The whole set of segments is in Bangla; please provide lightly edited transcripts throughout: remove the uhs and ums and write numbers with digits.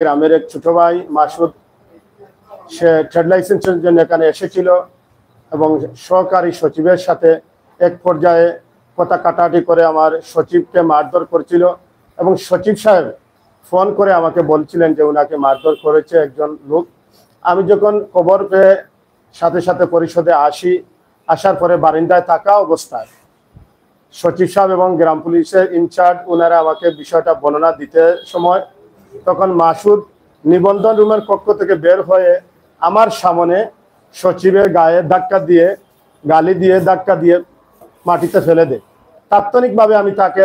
গ্রামের এক ছোট ভাই মাসুদ, সে ট্রেড লাইসেন্সের জন্য এখানে এসেছিল এবং সহকারী সচিবের সাথে এক পর্যায়ে কথা কাটাকাটি করে আমার সচিবকে মারধর করছিল এবং সচিব সাহেব ফোন করে আমাকে বলছিলেন যে ওনাকে মারধর করেছে একজন লোক। আমি যখন খবর পেয়ে সাথে সাথে পরিষদে আসার পরে বারিন্দায় থাকা অবস্থায় সচিব সাহেব এবং গ্রাম পুলিশের ইনচার্জ ওনারা আমাকে বিষয়টা বর্ণনা দিতে সময় তখন মাসুদ নিবন্ধন রুমের পক্ষ থেকে বের হয়ে আমার সামনে সচিবের গায়ে গালি দিয়ে ধাক্কা দিয়ে মাটিতে ফেলে দেয়। তাৎক্ষণিকভাবে আমি তাকে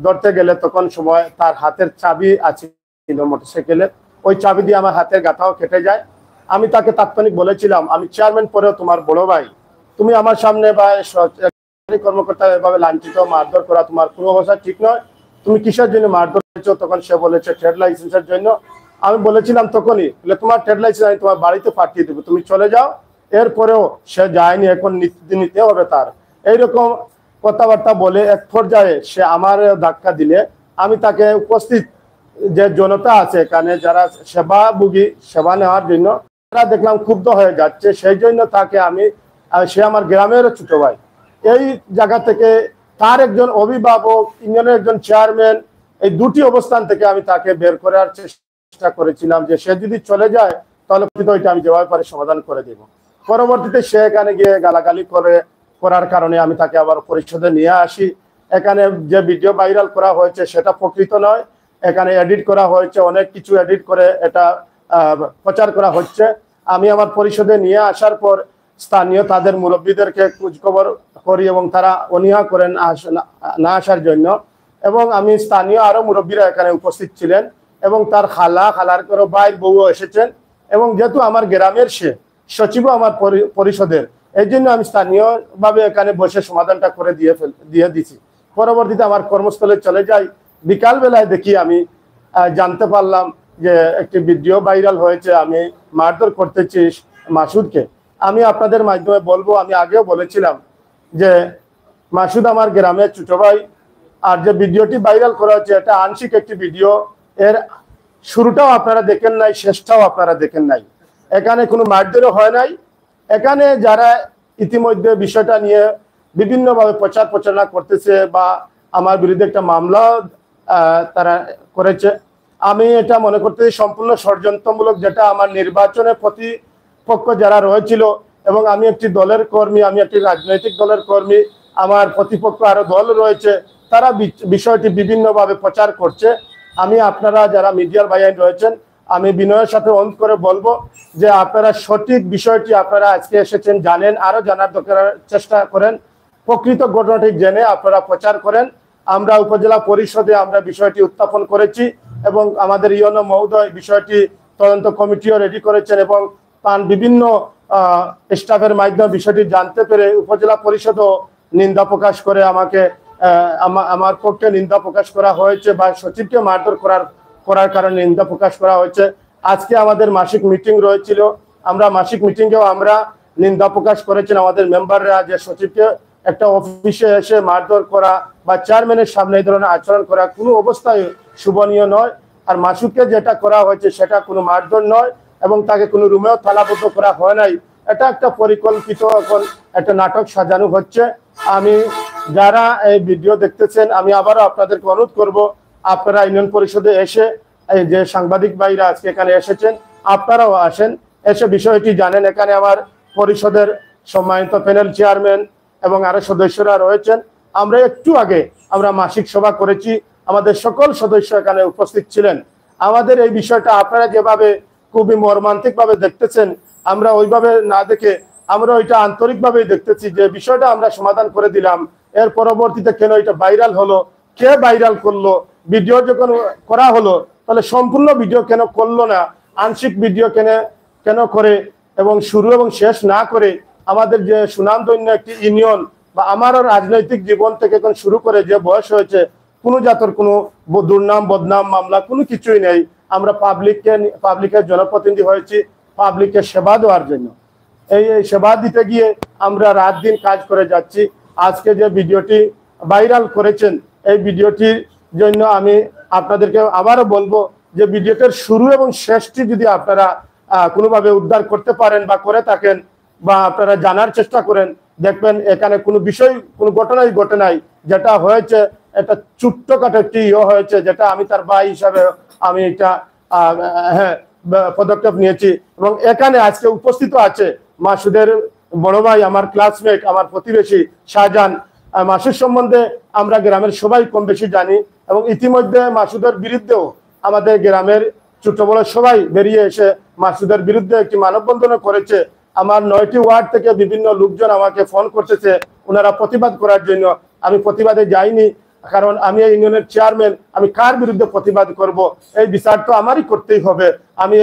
ধরতে গেলে তখন সময় তার হাতের চাবি আছে মোটরসাইকেলে, ওই চাবি দিয়ে আমার হাতের গাঁথাও কেটে যায়। আমি তাকে তাৎক্ষণিক বলেছিলাম, আমি চেয়ারম্যান পরেও তোমার বড় ভাই, তুমি আমার সামনে বা কর্মকর্তা এভাবে লাঞ্ছিত মারধর করা তোমার কোনো অবস্থা ঠিক নয়, তুমি কিসের জন্য মারধর করেছো? তখন সে বলেছে ট্রেড লাইসেন্সের জন্য। আমি বলেছিলাম তখনই, তোমার ট্রেড লাইসেন্স আমি তোমার বাড়িতে পাঠিয়ে দেবো, তুমি চলে যাও। এরপরেও সে যায়নি, এখন নিতে হবে তার। এইরকম কথাবার্তা বলে এক পর্যায়ে সে আমার ধাক্কা দিলে আমি তাকে উপস্থিত যে জনতা আছে এখানে যারা সেবা নেওয়ার জন্য তারা দেখলাম ক্ষুব্ধ হয়ে যাচ্ছে, সেই জন্য তাকে সে আমার গ্রামের ছোট ভাই, এই জায়গা থেকে তার একজন অভিভাবক, ইউনিয়নের একজন চেয়ারম্যান, এই দুটি অবস্থান থেকে আমি তাকে বের করার চেষ্টা করেছিলাম যে সে যদি চলে যায় তাহলে ওইটা আমি যেভাবে পারি সমাধান করে দেব। পরবর্তীতে সে এখানে গিয়ে গালাগালি করার কারণে আমি তাকে আবার পরিষদে নিয়ে আসি। এখানে যে ভিডিও ভাইরাল করা হয়েছে সেটা প্রকৃত নয়, এখানে এডিট করা হয়েছে, অনেক কিছু এডিট করে এটা প্রচার করা হচ্ছে। আমি আমার পরিষদে নিয়ে আসার পর স্থানীয় তাদের মুরব্বীদেরকে খোঁজখবর করি এবং তারা অনীহা করেন না আসার জন্য, এবং আমি স্থানীয় আরো মুরব্বীরা এখানে উপস্থিত ছিলেন এবং তার খালার করে ভাই বউও এসেছেন, এবং যেহেতু আমার গ্রামের সে সচিবও আমার পরিষদের, এই জন্য আমি স্থানীয়ভাবে এখানে বসে সমাধানটা করে দিয়ে দিছি। পরবর্তীতে আমার কর্মস্থলে চলে যাই। বিকাল বেলায় দেখি আমি জানতে পারলাম যে একটি ভিডিও ভাইরাল হয়েছে, আমি মারধর করতেছি মাসুদকে। আমি আপনাদের মাধ্যমে বলবো, আমি আগেও বলেছিলাম যে মাসুদ আমার গ্রামের ছোট ভাই, আর যে ভিডিওটি ভাইরাল করা হচ্ছে এটা আংশিক একটি ভিডিও, এর শুরুটাও আপনারা দেখেন নাই, শেষটাও আপনারা দেখেন নাই। এখানে কোনো মারধরও হয় নাই। এখানে যারা ইতিমধ্যে বিষয়টা নিয়ে বিভিন্নভাবে প্রচারণা করতেছে বা আমার বিরুদ্ধে একটা মামলা তারা করেছে, আমি এটা মনে করতেছি সম্পূর্ণ ষড়যন্ত্রমূলক, যেটা আমার নির্বাচনের প্রতিপক্ষ যারা রয়েছিল, এবং আমি একটি দলের কর্মী, আমি একটি রাজনৈতিক দলের কর্মী, আমার প্রতিপক্ষ আরো দল রয়েছে, তারা বিষয়টি বিভিন্নভাবে প্রচার করছে। আমি আপনারা যারা মিডিয়ার ভাইয়ান রয়েছেন, আমি বিনয়ের সাথে অনুরোধ করে বলবো যে আপনারা সঠিক বিষয়টি আপনারা আজকে এসেছেন জানেন, আরো জানার চেষ্টা করেন, প্রকৃত ঘটনাটি জেনে আপনারা প্রচার করেন। আমরা উপজেলা পরিষদে আমরা বিষয়টি উত্থাপন করেছি এবং আমাদের ইউনো মহোদয় বিষয়টি তদন্ত কমিটিও রেডি করেছেন, এবং বিভিন্ন স্টাফের মাধ্যমে বিষয়টি জানতে পেরে উপজেলা পরিষদও নিন্দা প্রকাশ করে আমার পক্ষে নিন্দা প্রকাশ করা হয়েছে, বা সচিবকে মারধর করার কারণে নিন্দা প্রকাশ করা হয়েছে। আজকে আমাদের মাসিক মিটিং রয়েছিল, আমরা মাসিক মিটিংয়েও আমরা নিন্দা প্রকাশ করেছেন আমাদের মেম্বাররা, যে সচিবকে একটা অফিসে এসে মারধর করা বা চেয়ারম্যানের সামনে এই ধরনের আচরণ করা কোনো অবস্থায় শুভনীয় নয়। আর মাসুদকে যেটা করা হয়েছে সেটা কোনো মারধর নয়, এবং তাকে কোনো রুমেও তালাবদ্ধ করা হয় নাই। এটা একটা পরিকল্পিত এখন একটা নাটক সাজানো হচ্ছে। আমি যারা এই ভিডিও দেখতেছেন, আমি আবারও আপনাদেরকে অনুরোধ করব, আপনারা ইউনিয়ন পরিষদে এসে, এই যে সাংবাদিক ভাইরা আজকে এখানে এসেছেন, আপনারাও আসেন, এসে বিষয়টি জানেন। এখানে আমার পরিষদের সম্মানিত প্যানেল চেয়ারম্যান এবং আরো সদস্যরা রয়েছেন। আমরা একটু আগে আমরা মাসিক সভা করেছি, আমাদের সকল সদস্য এখানে উপস্থিত ছিলেন। আমাদের এই বিষয়টা আপনারা যেভাবে খুবই মর্মান্তিক ভাবে দেখতেছেন, আমরা ওইভাবে না দেখে আমরা ওইটা আন্তরিকভাবেই দেখতেছি যে বিষয়টা আমরা সমাধান করে দিলাম। এর পরবর্তীতে কেন এটা ভাইরাল হলো, কে ভাইরাল করলো, ভিডিও যখন করা হলো তাহলে সম্পূর্ণ ভিডিও কেন করলো না, আংশিক ভিডিও কেন করে, এবং শুরু এবং শেষ না করে আমাদের যে সুনামধন্য একটি ইউনিয়ন বা আমারও রাজনৈতিক জীবন থেকে এখন শুরু করে যে বয়স হয়েছে, কোনো জাতের কোনো দুর্নাম বদনাম মামলা কোনো কিছুই নেই। আমরা পাবলিকের জনপ্রতিনিধি হয়েছি পাবলিকের সেবা দেওয়ার জন্য। এই সেবা দিতে গিয়ে আমরা রাত দিন কাজ করে যাচ্ছি। আজকে যে ভিডিওটি ভাইরাল করেছেন, এই ভিডিওটির জন্য আমি আপনাদেরকে আবারও বলবো যে ভিডিওটার শুরু এবং শেষটি যদি আপনারা কোনোভাবে উদ্ধার করতে পারেন বা করে থাকেন বা আপনারা জানার চেষ্টা করেন, দেখবেন এখানে কোনো বিষয় কোনো ঘটনাই ঘটে নাই। যেটা হয়েছে এটা ছোট্টখাটো একটি হয়েছে, যেটা আমি তার ভাই হিসাবে আমি এটা হ্যাঁ পদক্ষেপ নিয়েছি। এবং এখানে আজকে উপস্থিত আছে মাসুদের বড় ভাই, আমার ক্লাসমেট, আমার প্রতিবেশী শাহজাহান। মাসুদ সম্বন্ধে আমরা গ্রামের সবাই কম বেশি জানি এবং ইতিমধ্যে মাসুদের বিরুদ্ধেও আমাদের গ্রামের ছোট বড় সবাই বেরিয়ে এসে মাসুদের বিরুদ্ধে একটি মানববন্ধন করেছে। আমার 9টি ওয়ার্ড থেকে বিভিন্ন লোকজন আমাকে ফোন করতেছে ওনারা প্রতিবাদ করার জন্য। আমি প্রতিবাদে যাইনি, কারণ আমি এই ইউনিয়নের চেয়ারম্যান, আমি কার বিরুদ্ধে প্রতিবাদ করব? এই বিচার তো আমারই করতেই হবে। আমি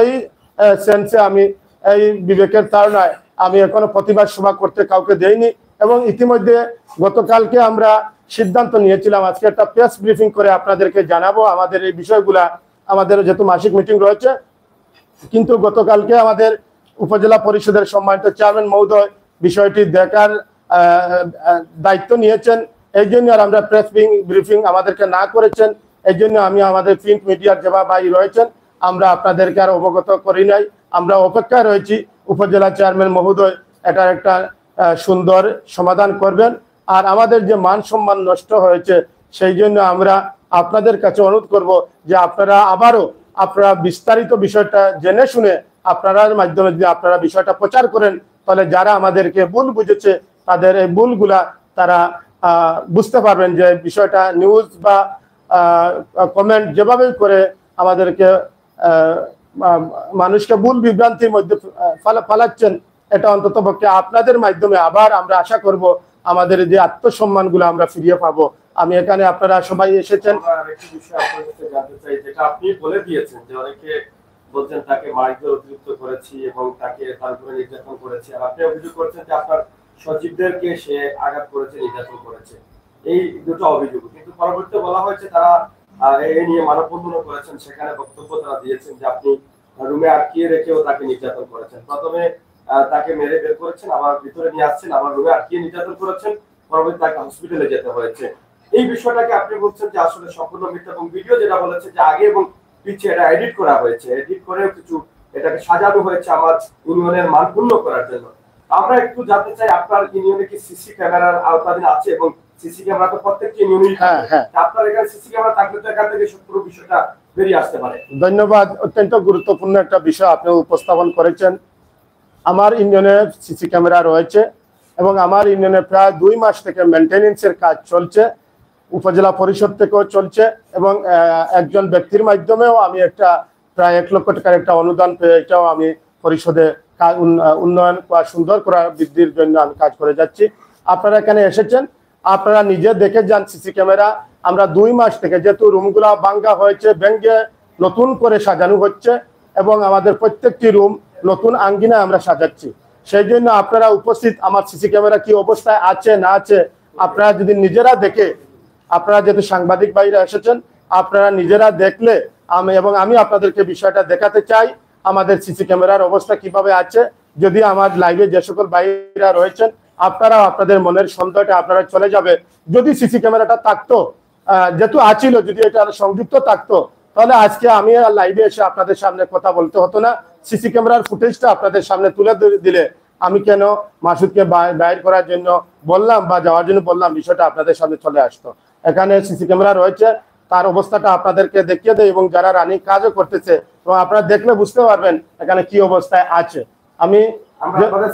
এই সেন্সে আমি এই বিবেকের তাড়নায় আমি এখনো প্রতিবাদ সভা করতে কাউকে দেইনি। এবং ইতিমধ্যে গতকালকে আমরা সিদ্ধান্ত নিয়েছিলাম আজকে একটা প্রেস ব্রিফিং করে আপনাদেরকে জানাবো আমাদের এই বিষয়গুলা। আমাদের যেহেতু মাসিক মিটিং রয়েছে, কিন্তু গতকালকে আমাদের উপজেলা পরিষদের সম্মানিত চেয়ারম্যান মহোদয় বিষয়টি দেখার দায়িত্ব নিয়েছেন। এই জন্য আর আমরা প্রেস ব্রিফিং আমাদেরকে না করেছেন, এই জন্য আমি আমাদের প্রিন্ট মিডিয়ার যে ভাই রয়েছেন আমরা আপনাদেরকে আর অবগত করি নাই। আমরা অপেক্ষায় রয়েছি উপজেলা চেয়ারম্যান মহোদয় এটার একটা সুন্দর সমাধান করবেন। আর আমাদের যে মান সম্মান নষ্ট হয়েছে সেই জন্য আমরা আপনাদের কাছে অনুরোধ করব যে আপনারা আবারও আপনারা বিস্তারিত বিষয়টা জেনে শুনে আপনার মাধ্যমে যদি আপনারা বিষয়টা প্রচার করেন, তাহলে যারা আমাদেরকে ভুল বুঝেছে তাদের এই ভুলগুলা তারা বুঝতে পারবেন যে বিষয়টা নিউজ বা কমেন্ট যেভাবে করে আমাদেরকে মানুষকে ভুল বিভ্রান্তির মধ্যে ফালাচ্ছেন, এটা অন্তত পক্ষে আপনাদের মাধ্যমে আবার আমরা আশা করব আমাদের যে আত্মসম্মানগুলো আমরা ফিরিয়ে পাবো। আমি এখানে আপনারা সবাই এসেছেন, আরেকটি বিষয় আপনার কাছে জানতে চাই, যেটা আপনি বলে দিয়েছেন যে অনেকে বলছেন তাকে মাইকদের অতিরিক্ত করেছি এবং তাকে তার উপরে নির্যাতন করেছি, আর আপনি অভিযোগ করছেন যে আপনার সচিবদেরকে সে আঘাত করেছে, নির্যাতন করেছে। এই দুটো অভিযোগ, কিন্তু পরবর্তীতে বলা হয়েছে তারা এই নিয়ে মানববন্ধন করেছেন, সেখানে বক্তব্য তারা দিয়েছেন যে আপনি রুমে আটকিয়ে রেখেও তাকে নির্যাতন করেছেন। প্রথমে তাকে মেরে বের করেছেন, আবার ভিতরে নিয়ে আসছেন, আবার রুমে আটকিয়ে নির্যাতন করেছেন, পরবর্তীতে তাকে হসপিটালে যেতে হয়েছে। এই বিষয়টাকে আপনি বলছেন যে আসলে সম্পূর্ণ মিথ্যা, এবং ভিডিও যেটা বলেছে যে আগে এবং পিছিয়ে এটা এডিট করা হয়েছে, এডিট করেও কিছু এটাকে সাজানো হয়েছে আমার ইউনিয়নের মান পূর্ণ করার জন্য। আমরা একটু জানতে চাই আপনার ইউনিয়নে কি সিসি ক্যামেরার আওতাধীন আছে? এবং সিসি ক্যামেরা তো প্রত্যেকটি ইউনিয়নে থাকে, আপনার এখানে সিসি ক্যামেরা থাকলে তো এখান থেকে পুরো বিষয়টা বেরিয়ে আসতে পারে। ধন্যবাদ, অত্যন্ত গুরুত্বপূর্ণ একটা বিষয় আপনি উপস্থাপন করেছেন। আমার ইউনিয়নে সিসি ক্যামেরা রয়েছে এবং আমার ইউনিয়নে প্রায় 2 মাস থেকে মেনটেনেন্সের কাজ চলছে, উপজেলা পরিষদ থেকেও চলছে এবং একজন ব্যক্তির মাধ্যমেও আমি একটা প্রায় 1 লক্ষ টাকার একটা অনুদান পেয়ে এটাও আমি পরিষদে উন্নয়ন বা সুন্দর করা বৃদ্ধির জন্য আমি কাজ করে যাচ্ছি। আপনারা এখানে এসেছেন, আপনারা নিজে দেখে যান সিসি ক্যামেরা। আমরা 2 মাস থেকে যেহেতু রুমগুলা ভাঙ্গা হয়েছে, ভেঙে নতুন করে সাজানো হচ্ছে এবং আমাদের প্রত্যেকটি রুম নতুন আঙ্গিনায় আমরা সাজাচ্ছি। সেই জন্য আপনারা উপস্থিত, আমার সিসি ক্যামেরা কি অবস্থায় আছে না আছে আপনারা যদি নিজেরা দেখে, আপনারা যেহেতু সাংবাদিক ভাইরা এসেছেন, আপনারা নিজেরা দেখলে আমি আপনাদেরকে বিষয়টা দেখাতে চাই আমাদের সিসি ক্যামেরার অবস্থা কিভাবে আছে। যদি আমার লাইভে যে সকল ভাইরা রয়েছেন আপনারা আপনাদের মনের সন্দেহটা আপনারা চলে যাবে। যদি সিসি ক্যামেরাটা থাকতো, যেহেতু আছিল, যদি এটা সংযুক্ত থাকতো, তাহলে আজকে আমি লাইভে এসে আপনাদের সামনে কথা বলতে হতো না। সিসি ক্যামেরার ফুটেজটা আপনাদের সামনে তুলে দিলে আমি কেন মাসুদকে বাইর করার জন্য বললাম বা যাওয়ার জন্য বললাম, বিষয়টা আপনাদের সামনে চলে আসতো। এখানে সিসি ক্যামেরা রয়েছে, তার অবস্থাটা আপনাদেরকে দেখিয়ে দেয় এবং যারা রানিং কাজও করতেছে এবং আপনারা দেখলে বুঝতে পারবেন এখানে কি অবস্থায় আছে। আমি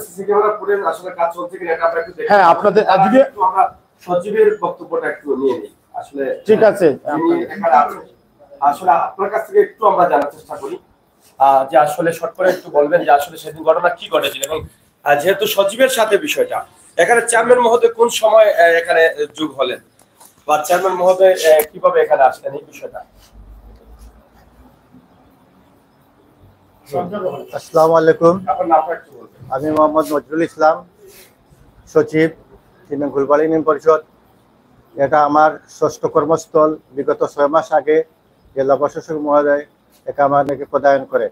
সিসি ক্যামেরা ফুটেজ আসলে কাজ চলছে কিনা এটা আমরা একটু দেখি। হ্যাঁ, আপনাদের আজকে আমরা সচিবের বক্তব্যটা একটু নিয়ে নিই। আসলে ঠিক আছে, আসলে আপনার কাছ থেকে একটু আমরা জানার চেষ্টা করি যে আসলে শর্ট করে একটু বলবেন যে আসলে সেদিন ঘটনা কি ঘটেছিল, এবং যেহেতু সচিবের সাথে বিষয়টা, এখানে চেয়ারম্যান মহোদয় কোন সময় এখানে যোগ হলেন বা চেয়ারম্যান মহোদয় কিভাবে এখানে আসলেন, এই বিষয়টা। আসসালামু আলাইকুম, আমি মোহাম্মদ নজরুল ইসলাম, সচিব ফুলবাড়ী ইউনিয়ন পরিষদ। এটা আমার ষষ্ঠ কর্মস্থল। বিগত 6 মাস আগে জেলা প্রশাসক মহোদয় এটা আমাদেরকে প্রদান করে।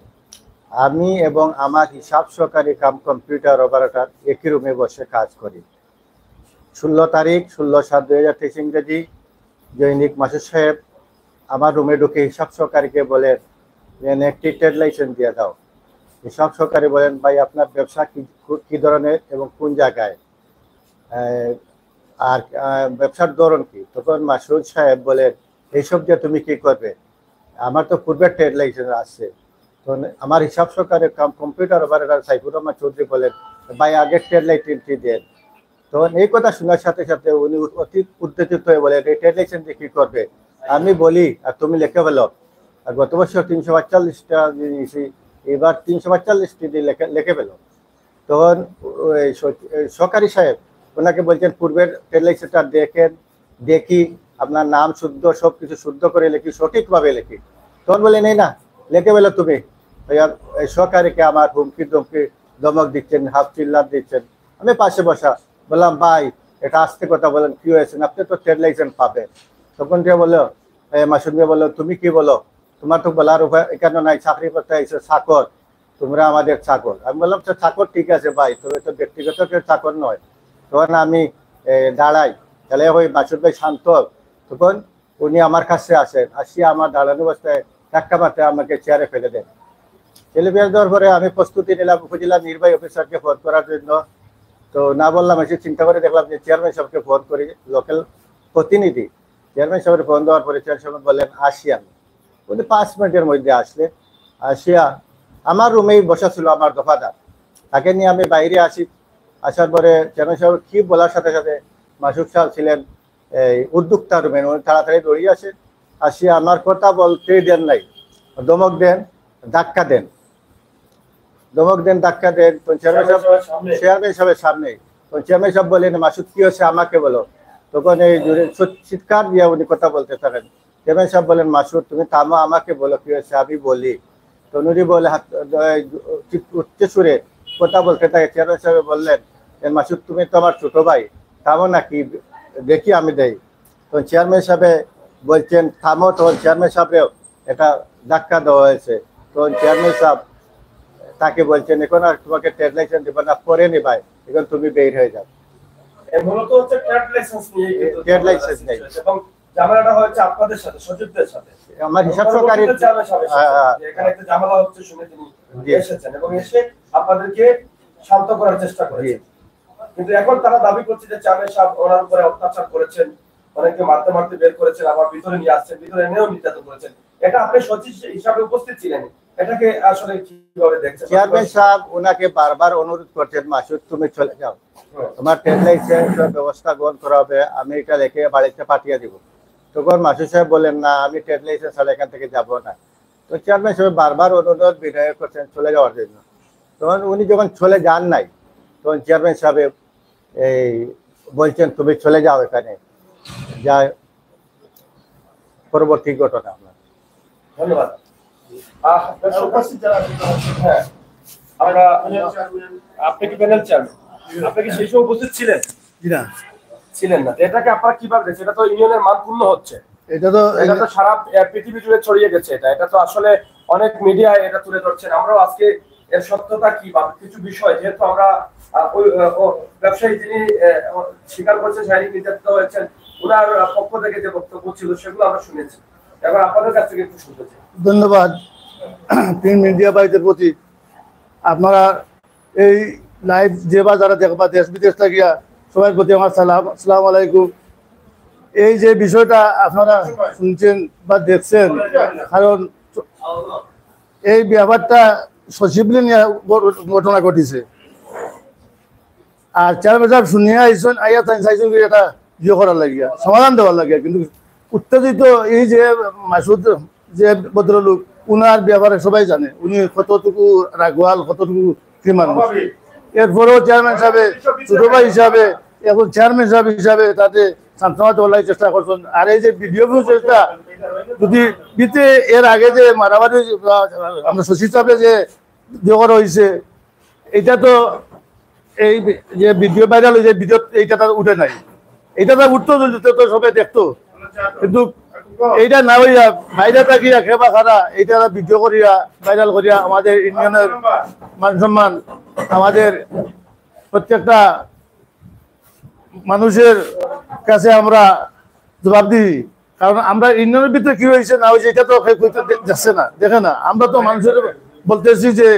আমি এবং আমার হিসাব সহকারী কাম কম্পিউটার অপারেটর একই রুমে বসে কাজ করি। 16 তারিখ 16/7/2023 ইংরেজি জৈনিক মাসুদ সাহেব আমার রুমে ঢুকে হিসাব সহকারীকে বলেন একটি ট্রেড লাইসেন্স দিয়ে দাও। হিসাব সহকারী বলেন ভাই আপনার ব্যবসা কি ধরনের এবং কোন জায়গায়, আর ব্যবসার ধরন কি? তখন মাসুদ সাহেব বলেন এইসব যে তুমি কি করবে, আমার তো পূর্বের ট্রেড লাইসেন্স আছে। তখন আমার হিসাব সহকারী কম্পিউটার অপারেটর সাইফুর রহমান চৌধুরী বলেন ভাই আগে ট্রেড লাইসেন্সটি দেন। তখন এই কথা শোনার সাথে সাথে উনি অতি উত্তেজিত হয়ে বলেন এই ট্রেড লাইসেন্স কি করবে? আমি বলি আর তুমি লিখে ফেলো। আর গত বছর 342টা নিয়েছি, এবার 342টি লিখে ফেলো। তখন সহকারী সাহেব ওনাকে বলছেন পূর্বের ট্রেড লাইসেন্সটা দেখি আপনার নাম শুদ্ধ, সব কিছু শুদ্ধ করে লিখি, সঠিকভাবে লিখি। তখন বলে নেই না লিখে ফেলো তুমি। সহকারীকে আমার হুমকি ধমকি ধমক দিচ্ছেন, হাফ চিল্লাপ দিচ্ছেন। আমি পাশে বসা বললাম ভাই এটা আস্তে কথা বলেন, কি হয়েছেন, আপনি তো ট্রেড লাইসেন্স পাবেন। তখন যে বললো মাসুদ ভাই বললো তুমি কি বলো, তোমার তো বলার উপায় এখানে নাই, চাকরি করতে আইসো চাকর, তোমরা আমাদের চাকর। আমি বললাম তো চাকর ঠিক আছে ভাই, তবে তো ব্যক্তিগত কেউ চাকর নয়। তখন আমি দাঁড়াই, তাহলে ওই মাসুদ ভাই শান্ত। তখন উনি আমার কাছে আসেন, আসিয়া আমার দাঁড়ানো অবস্থায় ধাক্কা মারতে আমাকে চেয়ারে ফেলে দেন। ফেলে দেওয়ার পরে আমি প্রস্তুতি নিলাম উপজেলা নির্বাহী অফিসারকে ফোন করার জন্য। তো না বললাম, এসে চিন্তা করে দেখলাম যে চেয়ারম্যান সাহেবকে ফোন করি, লোকাল প্রতিনিধি। চেয়ারম্যান সাহেবের ফোন দেওয়ার পরে চেয়ারম্যান সাহেব বললেন আসি আমি। উনি 5 মিনিটের মধ্যে আসলেন। আসিয়া আমার রুমেই বসা ছিল আমার দফাদার, তাকে নিয়ে আমি বাইরে আসি। আসার পরে চেয়ারম্যান সাহেব কি বলার সাথে সাথে মাসুদ সাহেব ছিলেন এই উদ্যোক্তা রুমে, উনি তাড়াতাড়ি দৌড়িয়ে আসেন। আসিয়া আমার কথা বলতেই দেন নাই, ধমক দেন, ধাক্কা দেন, ধমক দেন, ধাক্কা দেন। চেয়ারম্যান সাহেবের সামনে। চেয়ারম্যান সাহেব বলেন মাসুদ কি হচ্ছে আমাকে বলো। তখন এই চিৎকার দিয়ে উনি কথা বলতে থাকেন। চেয়ারম্যান সাহেব বলেন মাসুদ তুমি থামো, আমাকে বলো কি হয়েছে আমি বলি। তো উনি বলে উচ্চ সুরে কথা বলতে থাকে। চেয়ারম্যান সাহেব বললেন মাসুদ তুমি তো আমার ছোট ভাই, থামো নাকি দেখি আমি দেই। তো চেয়ারম্যান সাহেব বলছেন থামো। তখন চেয়ারম্যান সাহেবেও এটা ধাক্কা দেওয়া হয়েছে। তখন চেয়ারম্যান সাহেব তাকে বলছেন এখন আর তোমাকে ট্রেড লাইসেন্স দেবো না, পরে নি ভাই, এখন তুমি বের হয়ে যাও। মূলত হচ্ছে ট্রেড লাইসেন্স নিয়ে, ট্রেড লাইসেন্স নেই এবং ঝামেলাটা হচ্ছে আপনাদের সাথে, সচিবদের সাথে। আমার হিসাব সহকারী এখানে একটা ঝামেলা হচ্ছে শুনে তিনি এসেছেন এবং এসে আপনাদেরকে শান্ত করার চেষ্টা করেছেন। কিন্তু এখন তারা দাবি করছে যে চেয়ারম্যান সাহেব ওনার উপরে অত্যাচার করেছেন, অনেকে মারতে মারতে বের করেছেন, আবার ভিতরে নিয়ে আসছেন, ভিতরে এনেও নির্যাতন করেছেন। এটা আপনি সচিব হিসাবে উপস্থিত ছিলেন, এটাকে আসলে কিভাবে দেখছেন? চেয়ারম্যান সাহেব ওনাকে বারবার অনুরোধ করছেন মাসুদ তুমি চলে যাও, তোমার ট্রেড লাইসেন্সের ব্যবস্থা গ্রহণ করা হবে, আমি এটা লিখে বাড়িতে পাঠিয়ে দিব। তখন মাসুদ সাহেব বলেন না আমি ট্রেড লাইসেন্স ছাড়া এখান থেকে যাব না। তো চেয়ারম্যান সাহেব বারবার অনুরোধ বিনয় করছেন চলে যাওয়ার জন্য। তখন উনি যখন চলে যান নাই, তখন চেয়ারম্যান সাহেব এই বলছেন তুমি চলে যাও এখানে যা। পরবর্তী ঘটনা আপনার। ধন্যবাদ। আপনি কি প্যানেল চেয়ারম্যান? আপনি কি সেই সময় উপস্থিত ছিলেন? ছিলেন না। এটাকে আপনারা কিভাবে দেখছেন? এটা তো ইউনিয়নের মান পূর্ণ হচ্ছে, এটা তো সারা পৃথিবী জুড়ে ছড়িয়ে গেছে। এটা তো আসলে অনেক মিডিয়ায় এটা তুলে ধরছেন। আমরাও আজকে এর সত্যতা কি বা কিছু বিষয়, যেহেতু আমরা ওই ব্যবসায়ী যিনি স্বীকার করছেন শারীরিক নির্যাতিত হয়েছেন, ওনার পক্ষ থেকে যে বক্তব্য ছিল সেগুলো আমরা শুনেছি। এবার আপনাদের কাছ থেকে একটু শুনতে চাই। ধন্যবাদ প্রিন্ট মিডিয়া ভাইদের প্রতি। আপনারা এই লাইভ যে বা যারা দেখবা দেশ বিদেশ থাকিয়া সবার প্রতি আমার সালাম, আসসালামু আলাইকুম। এই যে বিষয়টা আপনারা শুনছেন বা দেখছেন, কারণ এই ব্যাপারটা সচিবলি নিয়ে ঘটনা ঘটিছে। আর চেয়ারম্যান সাহেব শুনিয়া আইসন, আইয়া চাইছেন এটা ইয়ে করার লাগিয়া, সমাধান দেওয়ার লাগিয়া। কিন্তু উত্তেজিত এই যে মাসুদ যে ভদ্রলোক, উনার ব্যাপারে সবাই জানে উনি কতটুকু রাগওয়াল, কতটুকু কি মানুষ। এরপরেও চেয়ারম্যান সাহেব ছোট ভাই হিসাবে, এখন চেয়ারম্যান সাহেব হিসাবে তাতে সান্ত্বনা দেওয়ার চেষ্টা করছেন। আর এই যে ভিডিও চেষ্টা যদি দিতে, এর আগে যে মারামারি আমরা সচিব সাহেবে যে ইয়ে করা হয়েছে, এটা তো এই যে ভিডিও ভাইরাল হয়েছে, ভিডিও এইটা তার উঠে নাই। এটা তার উঠতো তো সবাই দেখতো, কিন্তু এইটা না হইয়া বাইরে থাকিয়া খেবা খারা এইটা ভিডিও করিয়া ভাইরাল করিয়া আমাদের ইউনিয়নের মান সম্মান, আমাদের প্রত্যেকটা মানুষের কাছে আমরা জবাব দিই কারণ আমরা ইউনিয়নের ভিতরে কি হয়েছে না হয়েছে এটা তো যাচ্ছে না, দেখে না। আমরা তো মানুষের বলতেছি যে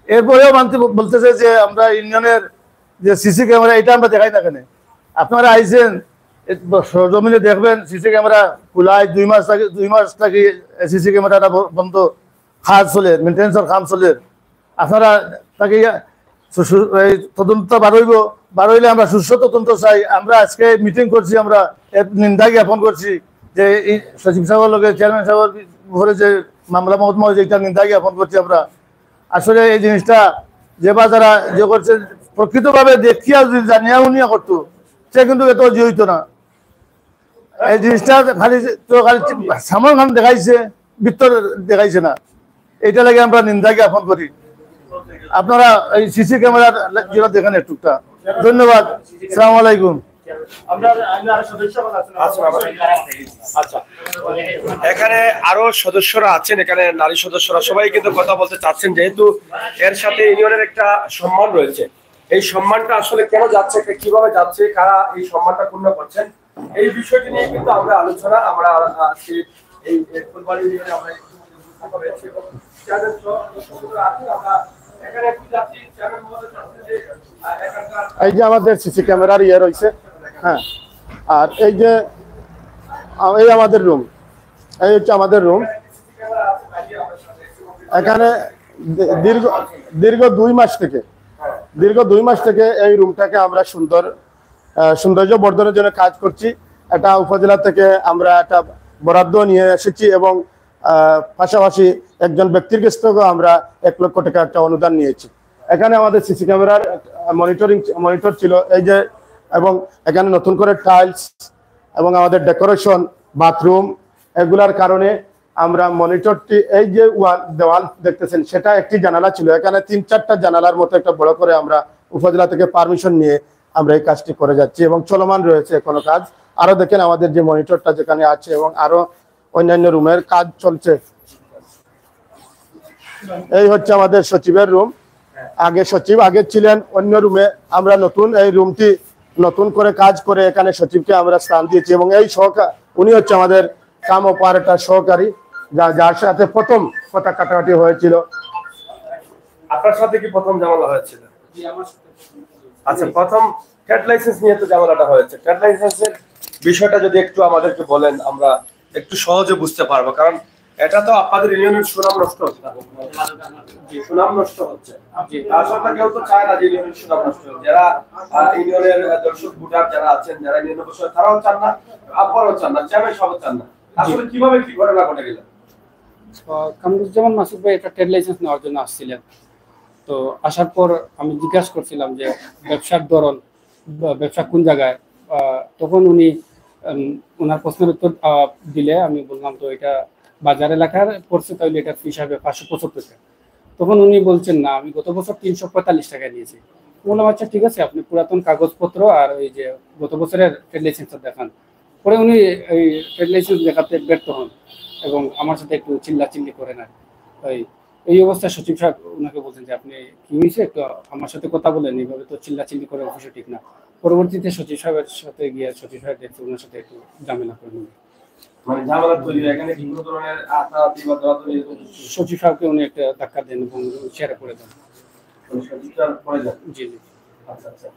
এরপরেও বলতেছে যে আমরা ইউনিয়নের যে সিসি ক্যামেরা এটা আমরা দেখাই না কেন। আপনারা আইছেন সরজমিনে দেখবেন সিসি ক্যামেরা খোলায় 2 মাস থাকি সিসি ক্যামেরাটা বন্ধ, কাজ চলে, মেনটেন্সের কাম চলে। আপনারা তাকে তদন্ত বাড়ইলে আমরা সুস্থ তদন্ত চাই। আমরা আজকে মিটিং করছি, আমরা নিন্দা জ্ঞাপন করছি যে এই সচিব সাহেবের লগে চেয়ারম্যান সাহেবের ঘরে যে মামলা মহম্মদ হয়েছে এটা নিন্দা জ্ঞাপন করছি আমরা। আসলে এই জিনিসটা যে বা যারা যে করছে প্রকৃতভাবে দেখিয়া যদি জানিয়া উনিয়া করতো সে কিন্তু এত জড়িত না। এই জিনিসটা খালি সামন খান দেখাইছে, ভিতর দেখাইছে না, এইটা লাগে আমরা নিন্দা জ্ঞাপন করি। আপনারা এই সিসি ক্যামেরা যেটা দেখেন একটুটা। ধন্যবাদ, আসসালামু আলাইকুম। আচ্ছা, এখানে আরো সদস্যরা আছেন, এখানে নারী সদস্যরা সবাই কিন্তু কথা বলতে চাচ্ছেন, যেহেতু এর সাথে ইউনিয়নের একটা সম্মান রয়েছে। এই সম্মানটা আসলে কেন যাচ্ছে, কিভাবে যাচ্ছে, কারা এই সম্মানটা পূর্ণ করছেন, এই বিষয়টি নিয়ে কিন্তু আমরা আলোচনা আমরা এই ফুলবাড়ি নিয়ে আমরা এই যে আমাদের সিসি ক্যামেরার ইয়ে রয়েছে, হ্যাঁ। আর এই যে এই আমাদের রুম, এই হচ্ছে আমাদের রুম। এখানে দীর্ঘ 2 মাস থেকে এই রুমটাকে আমরা সৌন্দর্য বর্ধনের জন্য কাজ করছি। এটা উপজেলা থেকে আমরা একটা বরাদ্দ নিয়ে এসেছি এবং পাশাপাশি একজন ব্যক্তির কাছ থেকেও আমরা 1 লক্ষ টাকা একটা অনুদান নিয়েছি। এখানে আমাদের সিসি ক্যামেরার মনিটর ছিল এই যে, এবং এখানে নতুন করে টাইলস এবং আমাদের ডেকোরেশন, বাথরুম, এগুলার কারণে আমরা মনিটরটি, এই যে দেওয়াল দেখতেছেন সেটা একটি জানালা ছিল, এখানে 3-4টা জানালার মতো একটা বড় করে আমরা উপজেলা থেকে পারমিশন নিয়ে আমরা এই কাজটি করে যাচ্ছি এবং চলমান রয়েছে এখনো কাজ। আরো দেখেন আমাদের যে মনিটরটা যেখানে আছে এবং আরো অন্যান্য রুমের কাজ চলছে। এই হচ্ছে আমাদের সচিবের রুম। সচিব আগে ছিলেন অন্য রুমে, আমরা এই রুমটি নতুন করে কাজ করে এখানে সচিবকে আমরা স্থান দিয়েছি এবং এই উনি হচ্ছে আমাদের কাম অপারেটর সহকারী, যার সাথে প্রথম কথা কাটাকাটি হয়েছিল। আপনার সাথে কি প্রথম ঝামেলা হয়েছিল? আচ্ছা, প্রথম ট্রেড লাইসেন্স নিয়ে তো ঝামেলাটা হয়েছে। ট্রেড লাইসেন্সের বিষয়টা যদি একটু আমাদেরকে বলেন, আমরা একটু সহজে বুঝতে পারবো, কারণ এটা তো আপনাদের ইউনিয়নের সুনাম নষ্ট হচ্ছে। সুনাম নষ্ট হচ্ছে, আসলে কেউ তো চায় না যে ইউনিয়নের সুনাম নষ্ট হোক। যারা ইউনিয়নের দর্শক ভোটার যারা আছেন, যারা ইউনিয়নের বসে, তারাও চান না, আপনারাও চান না, চেয়ারম্যান সাহেব চান না। আসলে কিভাবে কি ঘটনা ঘটে গেল? কামরুজ্জামান মাসুদ ভাই একটা ট্রেড লাইসেন্স নেওয়ার জন্য আসছিলেন। তো আসার পর আমি জিজ্ঞাসা করছিলাম যে ব্যবসার ধরন, ব্যবসা কোন জায়গায়। তখন উনি ওনার প্রশ্নের উত্তর দিলে আমি বললাম তো এটা বাজার এলাকার পড়ছে, তাহলে এটার ফি হিসাবে 575 টাকা। তখন উনি বলছেন না, আমি গত বছর 345 টাকা নিয়েছি। বললাম আচ্ছা ঠিক আছে, আপনি পুরাতন কাগজপত্র আর ওই যে গত বছরের ট্রেড লাইসেন্সটা দেখান। পরে উনি এই ট্রেড লাইসেন্স দেখাতে ব্যর্থ হন এবং আমার সাথে একটু চিল্লাচিল্লি করেন। আর এই অবস্থায় সচিব সাহেব ওনাকে বলছেন যে আপনি কি হয়েছে, একটু আমার সাথে কথা বলেন, এইভাবে তো চিল্লাচিল্লি করে অবশ্যই ঠিক না। পরবর্তীতে সচিব সাহেবের সাথে গিয়ে সচিব সাহেব দেখতে ওনার সাথে একটু ঝামেলা করে নিলেন। মানে ঝামেলা তৈরি হয় এখানে, কি কোনো ধরনের আত্মঘাতী বা দরাদরি? সচিব সাহেবকে উনি একটা ধাক্কা দেন এবং চেয়ারে পড়ে দেন। সচিবটার পড়ে যান? জি জি। আচ্ছা আচ্ছা,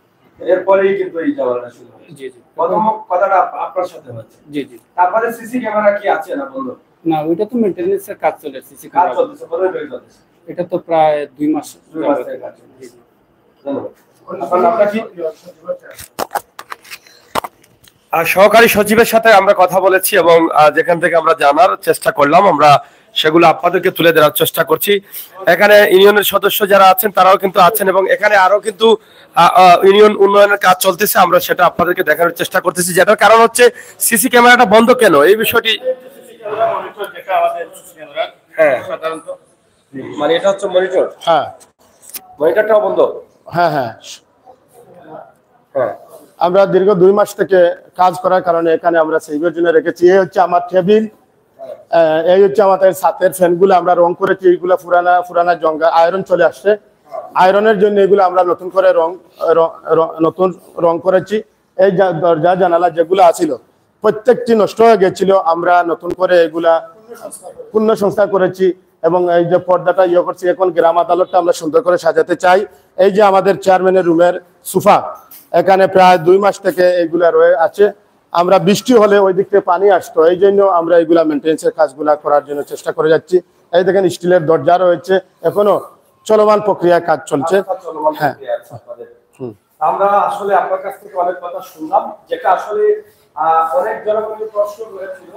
এরপরেই কিন্তু এই ঝামেলাটা শুরু হয়। জি জি, প্রথম কথাটা আপনার সাথে হচ্ছে। জি জি। তারপরে সিসি ক্যামেরা কি আছে না বললো? না, ওইটা তো মেইনটেনেন্সের কাজ চলে, সিসি কাজ ক্যামেরা চলতেছে, কতদিন ধরে চলতেছে? এটা তো প্রায় 2 মাস। 2 মাস থেকে কাজ চলছে। ধন্যবাদ। আপনার কি সহকারী সচিবের সাথে আমরা কথা বলেছি এবং যেখান থেকে আমরা জানার চেষ্টা করলাম, আমরা সেগুলো আপনাদেরকে তুলে দেওয়ার চেষ্টা করছি। এখানে ইউনিয়নের সদস্য যারা আছেন তারাও কিন্তু আছেন এবং এখানে আরো কিন্তু ইউনিয়ন উন্নয়নের কাজ চলতেছে, আমরা সেটা আপনাদেরকে দেখানোর চেষ্টা করতেছি। যেটার কারণ হচ্ছে সিসি ক্যামেরাটা বন্ধ কেন, এই বিষয়টি। হ্যাঁ, সাধারণত মানে এটা হচ্ছে মনিটর। হ্যাঁ, মনিটরটাও বন্ধ। হ্যাঁ হ্যাঁ হ্যাঁ, আমরা দীর্ঘ 2 মাস থেকে কাজ করার কারণে এখানে আমরা সেইভাবে জন্য রেখেছি। এই হচ্ছে আমার টেবিল, এই হচ্ছে আমাদের ছাদের ফ্যানগুলো আমরা রং করেছি, এইগুলো পুরানা জঙ্গা আয়রন চলে আসছে, আয়রনের জন্য এগুলো আমরা নতুন করে নতুন রং করেছি। এই দরজা জানালা যেগুলো আছিল প্রত্যেকটি নষ্ট হয়ে গেছিল। আমরা নতুন করে এগুলা পূর্ণ সংস্কার করেছি এবং এই যে পর্দাটা করছি, এখন গ্রাম আদালতটা আমরা সুন্দর করে সাজাতে চাই। এই যে আমাদের চেয়ারম্যানের রুমের সোফা, এখানে প্রায় 2 মাস থেকে এগুলা রয়ে আছে। আমরা বৃষ্টি হলে ওই দিক থেকে পানি আসতো, এই জন্য আমরা এগুলা মেনটেন্সের কাজগুলা করার জন্য চেষ্টা করে যাচ্ছি। এই দেখেন স্টিলের দরজা রয়েছে, এখনো চলমান প্রক্রিয়ায় কাজ চলছে। হ্যাঁ, আমরা আসলে আপনার কাছ থেকে অনেক কথা শুনলাম, যেটা আসলে অনেক জনগণের প্রশ্ন রয়েছিল।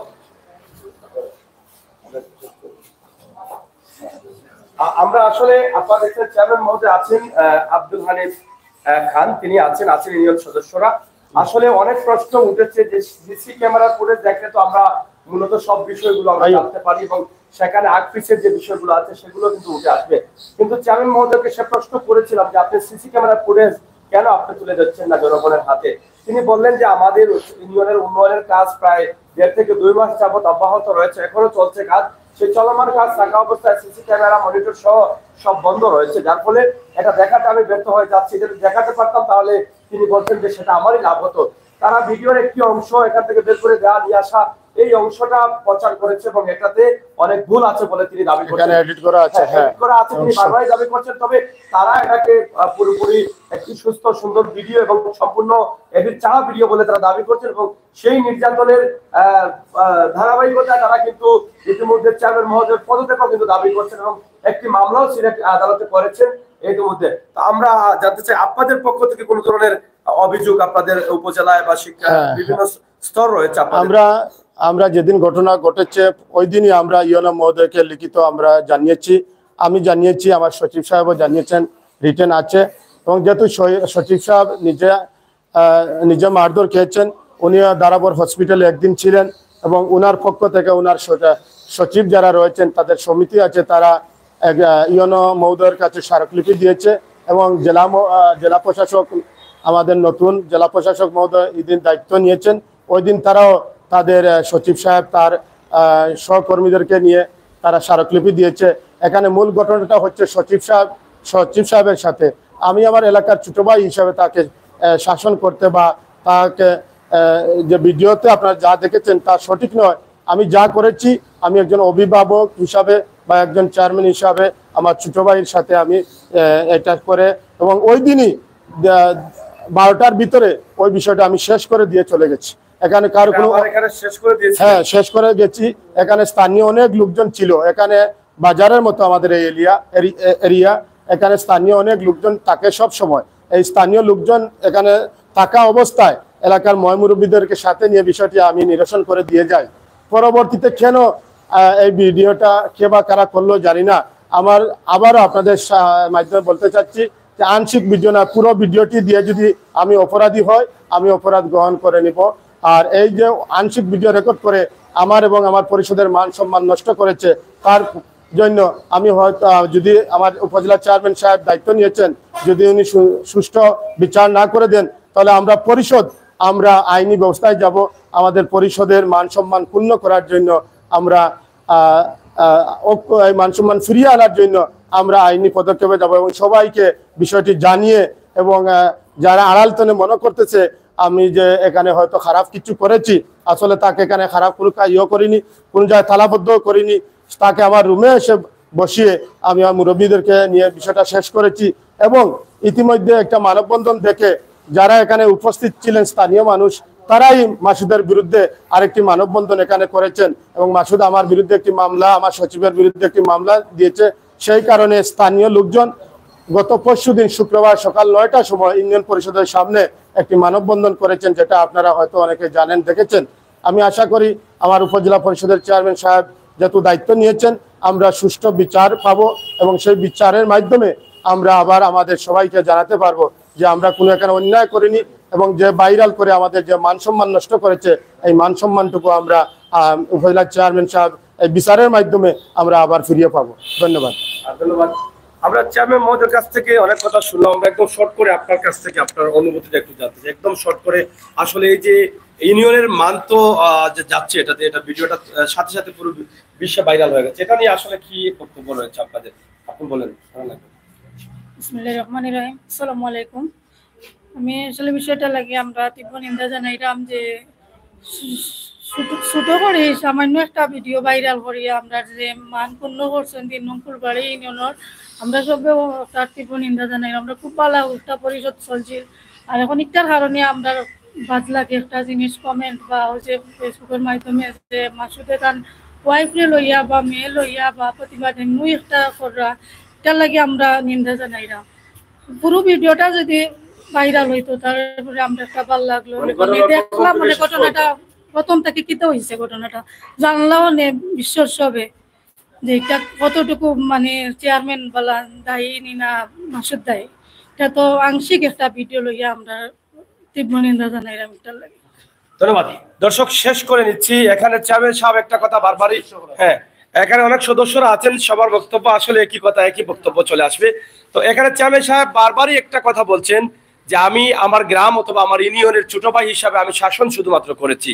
আমরা আসলে আপনাদের চেয়ারম্যান মহোদয় আছেন আব্দুল হানিফ খান, তিনি আছেন ইউনিয়ন সদস্যরা। আসলে অনেক প্রশ্ন উঠেছে যে সিসি ক্যামেরার ফুটেজ দেখলে তো আমরা মূলত সব বিষয়গুলো আমরা জানতে পারি এবং সেখানে আগপিছের যে বিষয়গুলো আছে সেগুলো কিন্তু উঠে আসবে। কিন্তু চেয়ারম্যান মহোদয়কে সে প্রশ্ন করেছিলাম যে আপনি সিসি ক্যামেরার ফুটেজ কেন আপনি তুলে যাচ্ছেন না জনগণের হাতে। তিনি বললেন যে আমাদের ইউনিয়নের উন্নয়নের কাজ প্রায় 1.5 থেকে 2 মাস যাবত অব্যাহত রয়েছে, এখনো চলছে কাজ। সেই চলমান কাজ থাকা অবস্থায় সিসি ক্যামেরা, মনিটর সহ সব বন্ধ রয়েছে, যার ফলে এটা দেখাতে আমি ব্যর্থ হয়ে যাচ্ছি। যদি দেখাতে পারতাম তাহলে তিনি বলছেন যে সেটা আমারই লাভ হতো। তারা ভিডিওর একটি অংশ এখান থেকে বের করে দেওয়া নিয়ে আসা, এই অংশটা প্রচার করেছে এবং এটাতে অনেক ভুল আছে বলে তিনি দাবি করছেন। এখানে এডিট করা আছে, হ্যাঁ এডিট করা আছে, তিনি বারবারই দাবি করছেন। তবে তারা এটাকে পুরোপুরি একটি সুস্থ সুন্দর ভিডিও এবং সম্পূর্ণ এডিট ছাড়া ভিডিও বলে তারা দাবি করছেন এবং সেই নির্যাতনের ধারাবাহিকতায় তারা কিন্তু ইতিমধ্যে চেয়ারম্যান মহোদয়ের পদত্যাগও কিন্তু দাবি করছেন এবং একটি মামলাও সিলেট আদালতে করেছেন ইতিমধ্যে। তো আমরা জানতে চাই আপনাদের পক্ষ থেকে কোন ধরনের অভিযোগ আপনাদের উপজেলায় বা শিক্ষা বিভিন্ন স্তর রয়েছে। আমরা যেদিন ঘটনা ঘটেছে ওই দিনই আমরা ইউএনও মহোদয়কে লিখিত আমরা জানিয়েছি, আমি জানিয়েছি, আমার সচিব সাহেবও জানিয়েছেন, রিটেন আছে। এবং যেহেতু সচিব সাহেব নিজে মারধর খেয়েছেন, উনি দারাবর হসপিটালে একদিন ছিলেন এবং উনার পক্ষ থেকে উনার সচিব যারা রয়েছেন তাদের সমিতি আছে, তারা ইউএনও মহোদয়ের কাছে স্মারকলিপি দিয়েছে এবং জেলা প্রশাসক, আমাদের নতুন জেলা প্রশাসক মহোদয় এদিন দায়িত্ব নিয়েছেন। ওই দিন তারাও তাদের সচিব সাহেব তার সহকর্মীদেরকে নিয়ে তারা স্মারকলিপি দিয়েছে। এখানে মূল ঘটনাটা হচ্ছে সচিব সাহেবের সাথে আমি আমার এলাকার ছোট ভাই হিসাবে তাকে শাসন করতে বা তাকে যে ভিডিওতে আপনারা যা দেখেছেন তা সঠিক নয়। আমি যা করেছি, আমি একজন অভিভাবক হিসাবে বা একজন চেয়ারম্যান হিসাবে আমার ছোট ভাইয়ের সাথে আমি এটা করে এবং ওই দিনই 12টার ভিতরে ওই বিষয়টা আমি শেষ করে দিয়ে চলে গেছি। এখানে কার কোনো শেষ করে গেছি। এখানে স্থানীয় অনেক লোকজন ছিল, এখানে বাজারের মতো আমাদের এই এরিয়া, এখানে স্থানীয় অনেক লোকজন থাকে সব সময়। এই স্থানীয় লোকজন এখানে থাকা অবস্থায় এলাকার ময়মুরব্বীদেরকে সাথে নিয়ে বিষয়টি আমি নিরসন করে দিয়ে যাই। পরবর্তীতে কেন এই ভিডিওটা কে বা কারা করলো জানি না। আবারও আপনাদের মাধ্যমে বলতে চাচ্ছি যে আংশিক ভিডিও না, পুরো ভিডিওটি দিয়ে যদি আমি অপরাধী হয় আমি অপরাধ গ্রহণ করে নিব। আর এই যে আংশিক ভিডিও রেকর্ড করে আমার এবং আমার পরিষদের মান সম্মান নষ্ট করেছে, তার জন্য আমি হয়তো যদি আমার উপজেলা চেয়ারম্যান সাহেব দায়িত্ব নিয়েছেন, যদি উনি সুষ্ঠু বিচার না করে দেন তাহলে আমরা আইনি ব্যবস্থায় যাব। আমাদের পরিষদের মান সম্মান পূর্ণ করার জন্য আমরা এই মান সম্মান ফিরিয়ে আনার জন্য আমরা আইনি পদক্ষেপে যাব এবং সবাইকে বিষয়টি জানিয়ে এবং যারা আড়ালতনে মনে করতেছে আমি যে এখানে হয়তো খারাপ কিছু করেছি, আসলে তাকে এখানে খারাপ কোনো কাজও করিনি, কোনো জায়গায় তালাবদ্ধ করিনি। তাকে আমার রুমে এসে বসিয়ে আমি আমার মুরব্বীদেরকে নিয়ে বিষয়টা শেষ করেছি এবং ইতিমধ্যে একটা মানববন্ধন দেখে যারা এখানে উপস্থিত ছিলেন স্থানীয় মানুষ, তারাই মাসুদের বিরুদ্ধে আরেকটি মানববন্ধন এখানে করেছেন এবং মাসুদ আমার বিরুদ্ধে একটি মামলা, আমার সচিবের বিরুদ্ধে একটি মামলা দিয়েছে। সেই কারণে স্থানীয় লোকজন গত পরশুদিন শুক্রবার সকাল 9টার সময় ইউনিয়ন পরিষদের সামনে একটি মানববন্ধন করেছেন, যেটা আপনারা হয়তো অনেকে জানেন, দেখেছেন। আমি আশা করি আমার উপজেলা পরিষদের চেয়ারম্যান সাহেব যেহেতু দায়িত্ব নিয়েছেন, আমরা সুষ্ঠু বিচার পাবো এবং সেই বিচারের মাধ্যমে আমরা আবার আমাদের সবাইকে জানাতে পারবো যে আমরা কোনো এখানে অন্যায় করিনি এবং যে ভাইরাল করে আমাদের যে মান সম্মান নষ্ট করেছে এই মান সম্মানটুকু আমরা উপজেলা চেয়ারম্যান সাহেব এই বিচারের মাধ্যমে আমরা আবার ফিরিয়ে পাবো। ধন্যবাদ। ধন্যবাদ। আমরা চেয়ারম্যান মহোদয়ের কাছ থেকে অনেক কথা শুনলাম। আমরা একদম শর্ট করে আপনার কাছ থেকে আপনার অনুভূতিটা একটু জানতে চাই, একদম শর্ট করে। আসলে এই যে ইউনিয়নের মান তো যাচ্ছে, এটা ভিডিওটা সাথে সাথে পুরো বিশ্বে ভাইরাল হয়ে গেছে, এটা নিয়ে আসলে কি বক্তব্য রয়েছে আপনাদের, আপনি বলেন। বিসমিল্লাহির রহমানির রহিম। আসসালামু আলাইকুম। আমি আসলে বিষয়টা লাগে আমরা তীব্র নিন্দা জানাইলাম যে ছোট করে সামান্য একটা ভিডিও ভাইরাল করিয়া আমরা যে মান পূর্ণ করছেন 3 নং ফুলবাড়ি ইউনিয়নের, আমরা সবে তার তীব্র নিন্দা জানাই। আমরা খুব ভালো একটা পরিষদ চলছে, আর এখন একটার কারণে আমরা বাদ লাগে একটা জিনিস কমেন্ট বা হচ্ছে ফেসবুকের মাধ্যমে যে মাসুদে তার ওয়াইফরে লইয়া বা মেয়ে লইয়া বা প্রতিবাদ এমনি একটা করা, এটার লাগে আমরা নিন্দা জানাইরা। পুরো ভিডিওটা যদি ভাইরাল হইতো তারপরে আমরা একটা ভালো লাগলো, দেখলাম মানে ঘটনাটা প্রথম থেকে কিতে হয়েছে, ঘটনাটা জানলাও নে বিশ্বাস হবে যে এটা কতটুকু মানে চেয়ারম্যান বলা দায়ী না মাসুদ দায়ী। এটা তো আংশিক একটা ভিডিও লইয়া আমরা তীব্র নিন্দা জানাই এটার লাগে। ধন্যবাদ। দর্শক শেষ করে নিচ্ছি। এখানে চেয়ারম্যান সাহেব একটা কথা বারবারই, হ্যাঁ এখানে অনেক সদস্যরা আছেন, সবার বক্তব্য আসলে একই কথা, একই বক্তব্য চলে আসবে। তো এখানে চেয়ারম্যান সাহেব বারবারই একটা কথা বলছেন যে আমি আমার গ্রাম অথবা আমার ইউনিয়নের ছোট ভাই হিসাবে আমি শাসন শুধুমাত্র করেছি।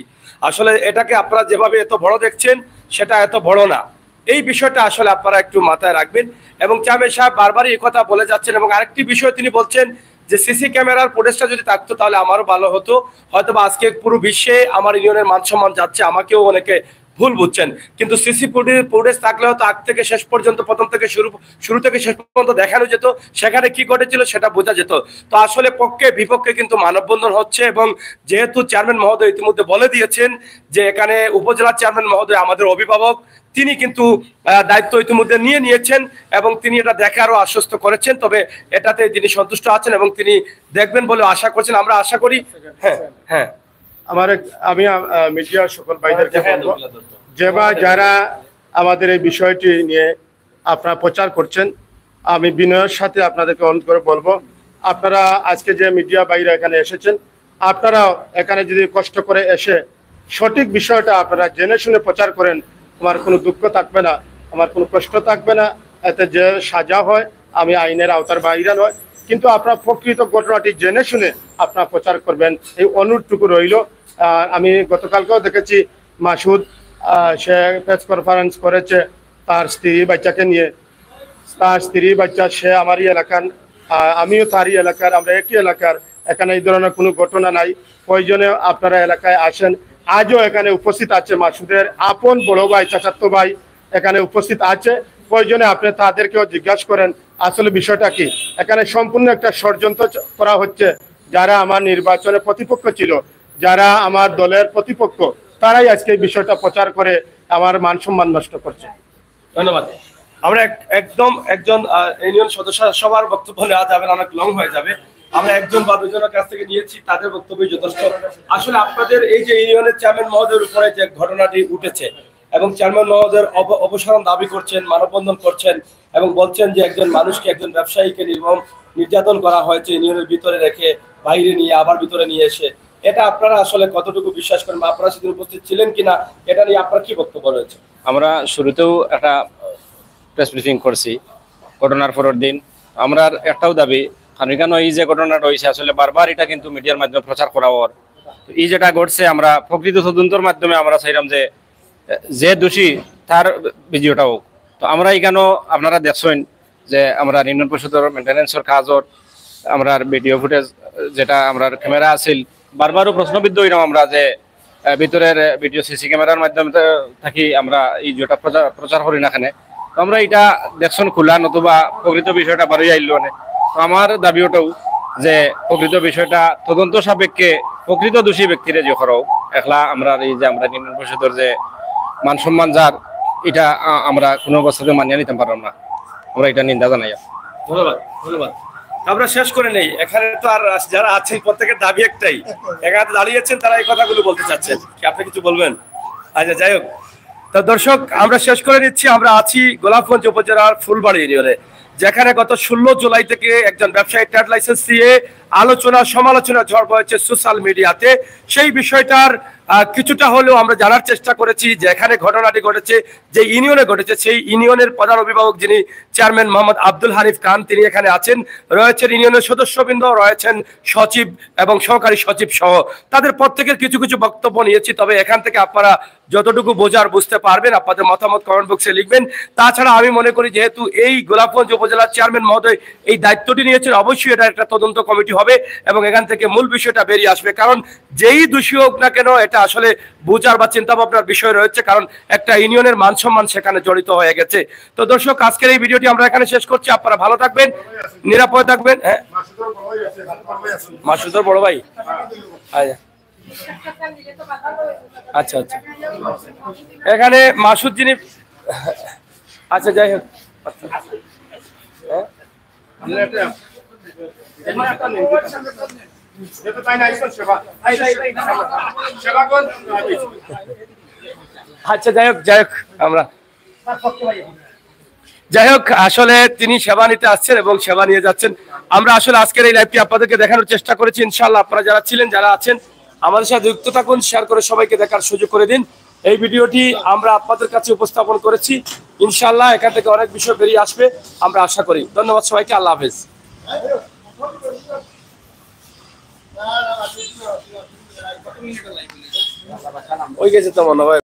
আসলে এটাকে আপনারা যেভাবে এত বড় দেখছেন সেটা এত বড় না, এই বিষয়টা আসলে আপনারা একটু মাথায় রাখবেন। এবং চেয়ারম্যান সাহেব বারবারই এই কথা বলে যাচ্ছেন। এবং আরেকটি বিষয় তিনি বলছেন যে সিসি ক্যামেরার ফুটেজটা যদি থাকতো তাহলে আমারও ভালো হতো, হয়তো বা আজকে পুরো বিশ্বে আমার ইউনিয়নের মান সম্মান যাচ্ছে, আমাকেও অনেকে ভুল বুঝছেন। কিন্তু সিসি ফুটেজ থাকলে হয়তো আগ থেকে শেষ পর্যন্ত, প্রথম থেকে শুরু থেকে শেষ পর্যন্ত দেখানো যেত, সেখানে কি ঘটেছিল সেটা বোঝা যেত। তো আসলে পক্ষে বিপক্ষে কিন্তু মানববন্ধন হচ্ছে। এবং যেহেতু চেয়ারম্যান মহোদয় ইতিমধ্যে বলে দিয়েছেন যে এখানে উপজেলা চেয়ারম্যান মহোদয় আমাদের অভিভাবক, তিনি কিন্তু দায়িত্ব ইতিমধ্যে নিয়ে নিয়েছেন এবং তিনি এটা দেখারও আশ্বস্ত করেছেন। তবে এটাতে তিনি সন্তুষ্ট আছেন এবং তিনি দেখবেন বলে আশা করছেন, আমরা আশা করি। হ্যাঁ হ্যাঁ, আমি মিডিয়ার সকল ভাইদেরকে বলবো যে যারা আমাদের এই বিষয়টি নিয়ে আপনারা প্রচার করছেন, আমি বিনয়ের সাথে আপনাদেরকে অনুরোধ করে বলবো, আপনারা আজকে যে মিডিয়া ভাইরা এখানে এসেছেন, আপনারা এখানে যদি কষ্ট করে এসে সঠিক বিষয়টা আপনারা জেনে শুনে প্রচার করেন, আমার কোনো দুঃখ থাকবে না, আমার কোনো কষ্ট থাকবে না। এতে যে সাজা হয় আমি আইনের আওতার বাইরে নয়, কিন্তু আপনার প্রকৃত ঘটনাটি জেনে শুনে আপনারা প্রচার করবেন, এই অনুরোধটুকু রইল। আমি গতকালকেও দেখেছি মাসুদ সে প্রেস কনফারেন্স করেছে তার স্ত্রী বাচ্চাকে নিয়ে। তার স্ত্রী বাচ্চা সে আমারই এলাকার, আমিও তারই এলাকার, আমরা একই এলাকার। এখানে এই ধরনের কোনো ঘটনা নাই। প্রয়োজনে আপনারা এলাকায় আসেন। আজও এখানে উপস্থিত আছে মাসুদের আপন বড় ভাই, চাচাতো ভাই এখানে উপস্থিত আছে। প্রয়োজনে আপনি তাদেরকেও জিজ্ঞাসা করেন আসলে বিষয়টা কি। এখানে সম্পূর্ণ একটা ষড়যন্ত্র করা হচ্ছে। যারা আমার নির্বাচনে প্রতিপক্ষ ছিল, যারা আমার দলের প্রতিপক্ষ, তারাই আজকে এই বিষয়টা প্রচার করে আমার মান সম্মান নষ্ট করছে। ধন্যবাদ। আমরা একদম একজন ইউনিয়ন সদস্য, সবার বক্তব্য নেওয়া যাবে না, অনেক লং হয়ে যাবে। আমরা একজন বা দুজনের কাছ থেকে নিয়েছি, তাদের বক্তব্যই যথেষ্ট। আসলে আপনাদের এই যে ইউনিয়নের চেয়ারম্যান মহোদয়ের উপরে যে ঘটনাটি উঠেছে এবং চেয়ারম্যান মহোদয়ের অপসারণ দাবি করছেন, মানববন্ধন করছেন এবং বলছেন যে একজন মানুষকে, একজন ব্যবসায়ীকে নির্যাতন করা হয়েছে ইউনিয়নের ভিতরে রেখে, বাইরে নিয়ে আবার ভিতরে নিয়ে এসে, এটা আপনারা আসলে কতটুকু বিশ্বাস করেন? আপনারা সেদিন উপস্থিত ছিলেন কিনা, এটা নিয়ে আপনার কি বক্তব্য রয়েছে? আমরা শুরুতেও একটা প্রেস ব্রিফিং করছি ঘটনার পরের দিন। আমরা একটাও দাবি, কারণ এখানে এই যে ঘটনা রয়েছে আসলে বারবার এটা কিন্তু মিডিয়ার মাধ্যমে প্রচার করা হওয়ার, এই যেটা ঘটছে আমরা প্রকৃত তদন্তের মাধ্যমে আমরা চাইলাম যে দোষী তার ভিডিওটা হোক। তো আমরা এখানেও আপনারা দেখছেন যে আমরা ইউনিয়ন পরিষদের মেনটেন্যান্সের কাজর আমরা ভিডিও ফুটেজ যেটা আমরা ক্যামেরা আছিল, বারবারও প্রশ্নবিদ্ধ হইলাম আমরা যে ভিতরের ভিডিও সিসি ক্যামেরার মাধ্যমে থাকি আমরা এই যেটা প্রচার করি না এখানে। তো আমরা এটা দেখছেন খোলা, নতুবা প্রকৃত বিষয়টা বারোই আইলো। তো আমার দাবি ওটাও যে প্রকৃত বিষয়টা তদন্ত সাপেক্ষে প্রকৃত দোষী ব্যক্তিরে যে করো, একলা আমরা এই যে আমরা ইউনিয়ন পরিষদের যে মান সম্মান যার, এটা আমরা কোনো অবস্থাতে মানিয়ে নিতে পারলাম না, আমরা এটা নিন্দা জানাই। ধন্যবাদ, ধন্যবাদ। আমরা শেষ করে নেই। এখানে তো আর যারা আছেন প্রত্যেকের দাবি একটাই, এখানে দাঁড়িয়েছেন তারা এই কথাগুলো বলতে চাচ্ছেন, কি আপনি কিছু বলবেন? আচ্ছা, যাই হোক। তো দর্শক, আমরা শেষ করে নিচ্ছি। আমরা আছি গোলাপগঞ্জ উপজেলার ফুলবাড়ি ইউনিয়নে, যেখানে গত 16 জুলাই থেকে একজন ব্যবসায়ী ট্রেড লাইসেন্স দিয়ে আলোচনা সমালোচনা ঝড় বয়েছে সোশ্যাল মিডিয়াতে। সেই বিষয়টার কিছুটা হলেও আমরা জানার চেষ্টা করেছি যে এখানে ঘটনাটি ঘটেছে, যে ইউনিয়নে ঘটেছে, সেই ইউনিয়নের প্রধান অভিভাবক যিনি চেয়ারম্যান মোহাম্মদ আব্দুল হানিফ খান, তিনি এখানে আছেন। রয়েছেন ইউনিয়নের সদস্যবৃন্দ, রয়েছেন সচিব এবং সহকারী সচিব সহ, তাদের প্রত্যেকের কিছু কিছু বক্তব্য নিয়েছি। তবে এখান থেকে আপনারা যতটুকু বোঝার বুঝতে পারবেন, আপনাদের মতামত কমেন্ট বক্সে লিখবেন। তাছাড়া আমি মনে করি যেহেতু এই গোলাপগঞ্জ উপজেলার চেয়ারম্যান মহোদয় এই দায়িত্বটি নিয়েছেন, অবশ্যই এটা একটা তদন্ত কমিটি হবে এবং এখান থেকে মূল বিষয়টা বেরিয়ে আসবে। কারণ যেই দোষী হোক না কেন, এটা আসলে বুঝার বা চিন্তা ভাবনার বিষয় রয়েছে, কারণ একটা ইউনিয়নের মান সম্মান সেখানে জড়িত হয়ে গেছে। তো দর্শক, আজকের এই ভিডিওটি আমরা এখানে শেষ করছি। আপনারা ভালো থাকবেন, নিরাপদে থাকবেন। হ্যাঁ, মাসুদের বড় ভাই। আচ্ছা আচ্ছা, এখানে মাসুদ যিনি, আচ্ছা যাই হোক, আচ্ছা যাই হোক আমরা যাই হোক, আসলে তিনি সেবা নিতে আসছেন এবং সেবা নিয়ে যাচ্ছেন। আমরা আসলে আজকের এই লাইভটি আপনাদেরকে দেখানোর চেষ্টা করেছি। ইনশাআল্লাহ আপনারা যারা ছিলেন, যারা আছেন, আমাদের সাথে যুক্ত থাকুন, শেয়ার করে সবাইকে দেখার সুযোগ করে দিন। এই ভিডিওটি আমরা আপনাদের কাছে উপস্থাপন করেছি। ইনশাআল্লাহ এখান থেকে অনেক বিষয় বেরিয়ে আসবে আমরা আশা করি। ধন্যবাদ সবাইকে, আল্লাহ হাফেজ। ওই গেছে তো মনে হয়।